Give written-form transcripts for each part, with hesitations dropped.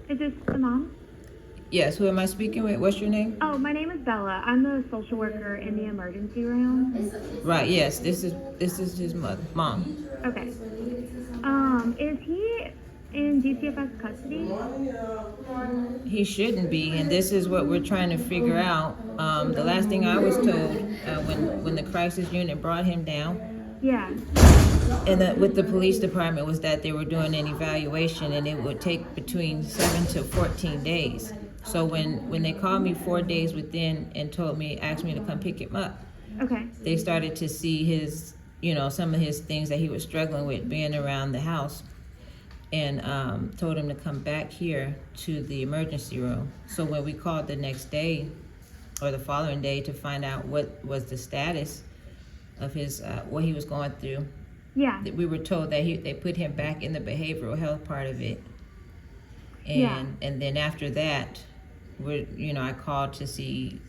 Is this the mom? Yes, who am I speaking with? What's your name? Oh, my name is Bella. I'm the social worker in the emergency room. Right, yes, this is his mom. Okay. Is he in DCFS custody? He shouldn't be, and this is what we're trying to figure out. The last thing I was told when the crisis unit brought him down, Yeah. and that with the police department was that they were doing an evaluation, and it would take between 7 to 14 days. So when they called me 4 days within and asked me to come pick him up, Okay. they started to see his, some of his things that he was struggling with being around the house, and told him to come back here to the emergency room. So when we called the next day or the following day to find out what was the status of his what he was going through, Yeah. we were told that they put him back in the behavioral health part of it. And then after that, I called to see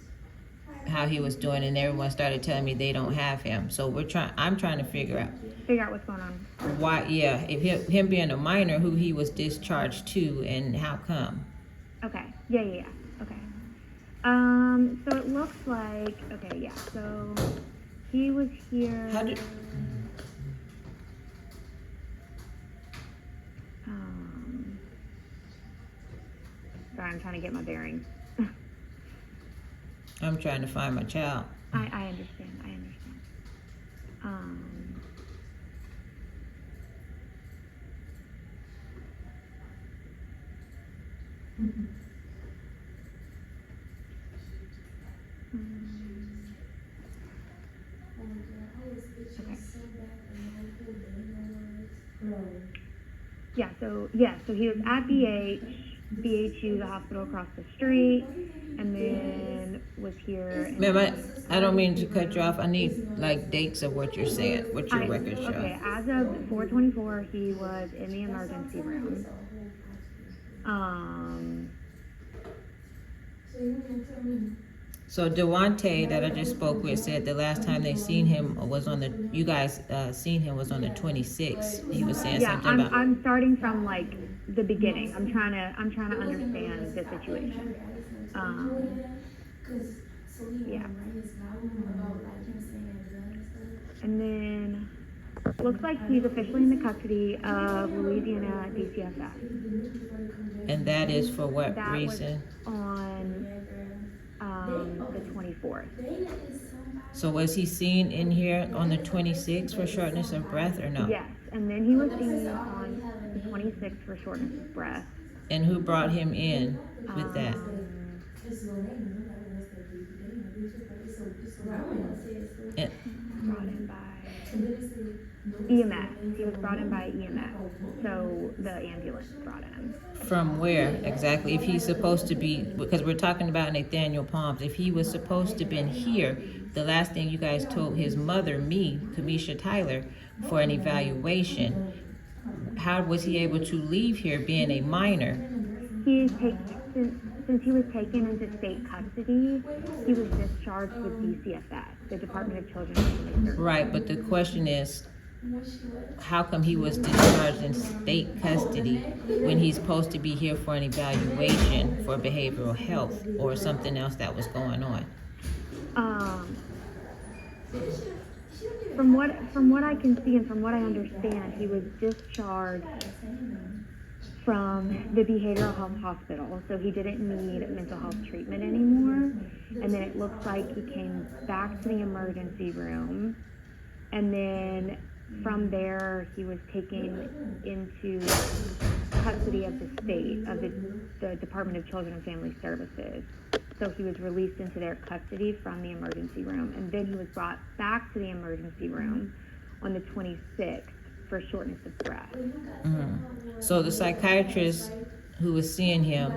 how he was doing, and everyone started telling me they don't have him. So I'm trying to figure out what's going on. why, if him being a minor, who he was discharged to and how come. Okay. Yeah. Okay. So it looks like, okay, yeah, so he was here. Sorry, I'm trying to get my bearings. I'm trying to find my child. I understand. So he was at BHU, the hospital across the street, and then was here. Ma'am, I don't mean to cut you off. I need dates of what you're saying, what your records show. Okay, as of 4/24, he was in the emergency room. So Devontae that I just spoke with said the last time they seen him was on the, you guys seen him was on the 26th. He was saying something about. I'm starting from the beginning. I'm trying to understand the situation. And then looks like he's officially in the custody of Louisiana DCFS. And that is for what reason? Was on the 24th. So was he seen in here on the 26th for shortness of breath or no? Yes, and then he was seen on the 26th for shortness of breath. And who brought him in with that? Brought in by EMS. He was brought in by EMS. So the ambulance brought him. From where exactly? If he's supposed to be, because we're talking about Nathaniel Palms, if he was supposed to been here, the last thing you guys told his mother, Kamisha Tyler, for an evaluation, how was he able to leave here being a minor? Since he was taken into state custody, he was discharged with DCFS, the Department of Children and Family Services. Right, but the question is, how come he was discharged in state custody when he's supposed to be here for an evaluation for behavioral health or something else that was going on? From what I can see and from what I understand, he was discharged from the behavioral health hospital, so he didn't need mental health treatment anymore. And then it looks like he came back to the emergency room, and then from there he was taken into custody of the state, of the Department of Children and Family Services. So he was released into their custody from the emergency room, and then he was brought back to the emergency room on the 26th for shortness of breath. Mm-hmm. So the psychiatrist who was seeing him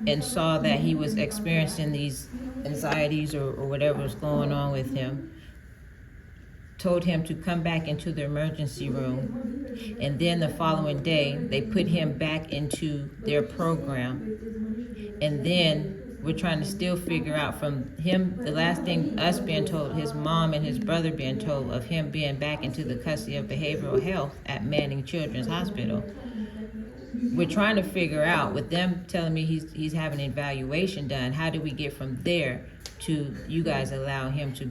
and saw that he was experiencing these anxieties or whatever was going on with him, told him to come back into the emergency room, and then the following day they put him back into their program. And then we're trying to still figure out from him, the last thing us being told, his mom and his brother being told of him being back into the custody of behavioral health at Manning Children's Hospital. we're trying to figure out, with them telling me he's having an evaluation done, how do we get from there to you guys allow him to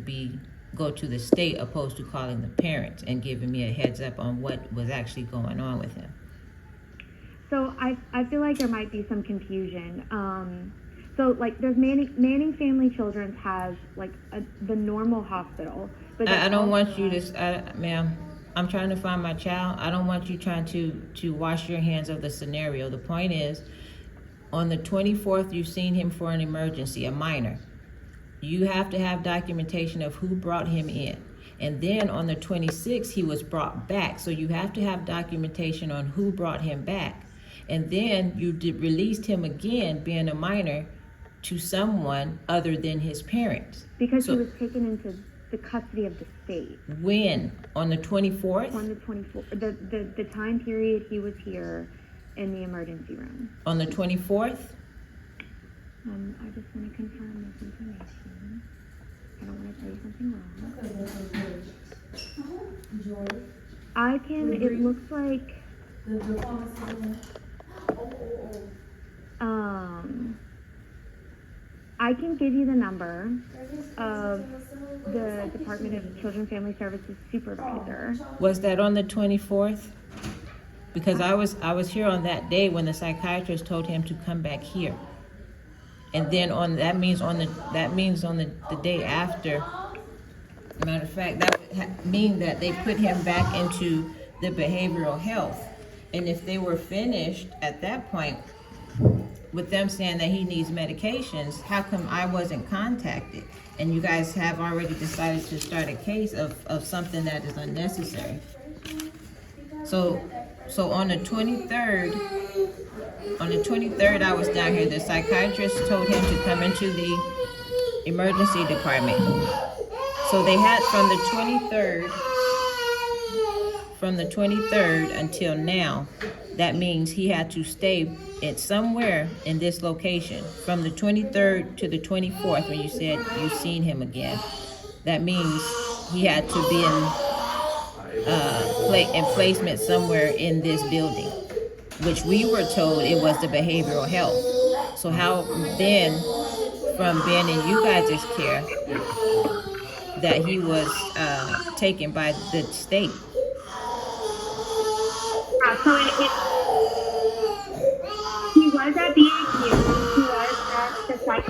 go to the state opposed to calling the parents and giving me a heads up on what was actually going on with him? So I feel like there might be some confusion. So like there's Manning Family Children's has like the normal hospital, but I don't want you to, ma'am, I'm trying to find my child. I don't want you trying to wash your hands of the scenario. The point is, on the 24th, you've seen him for an emergency, a minor. You have to have documentation of who brought him in. And then on the 26th, he was brought back. So you have to have documentation on who brought him back. And then you released him again, being a minor, to someone other than his parents. Because he was taken into the custody of the state. When? On the 24th? On the 24th. The time period he was here in the emergency room. On the 24th? I just want to confirm this information. I don't want to tell you something wrong. It looks like, I can give you the number of the Department of Children and Family Services supervisor. Was that on the 24th? Because I was here on that day when the psychiatrist told him to come back here. And then that means on the day after. Matter of fact, that would mean that they put him back into the behavioral health. And if they were finished at that point with them saying that he needs medications, how come I wasn't contacted? And you guys have already decided to start a case of something that is unnecessary. So on the 23rd, I was down here. The psychiatrist told him to come into the emergency department. So they had from the 23rd until now. That means he had to stay somewhere in this location from the 23rd to the 24th, when you said you've seen him again. That means he had to be in placement somewhere in this building, which we were told it was the behavioral health. So how then, from being in you guys' care, that he was taken by the state? So he was at BAQ. He was at the psych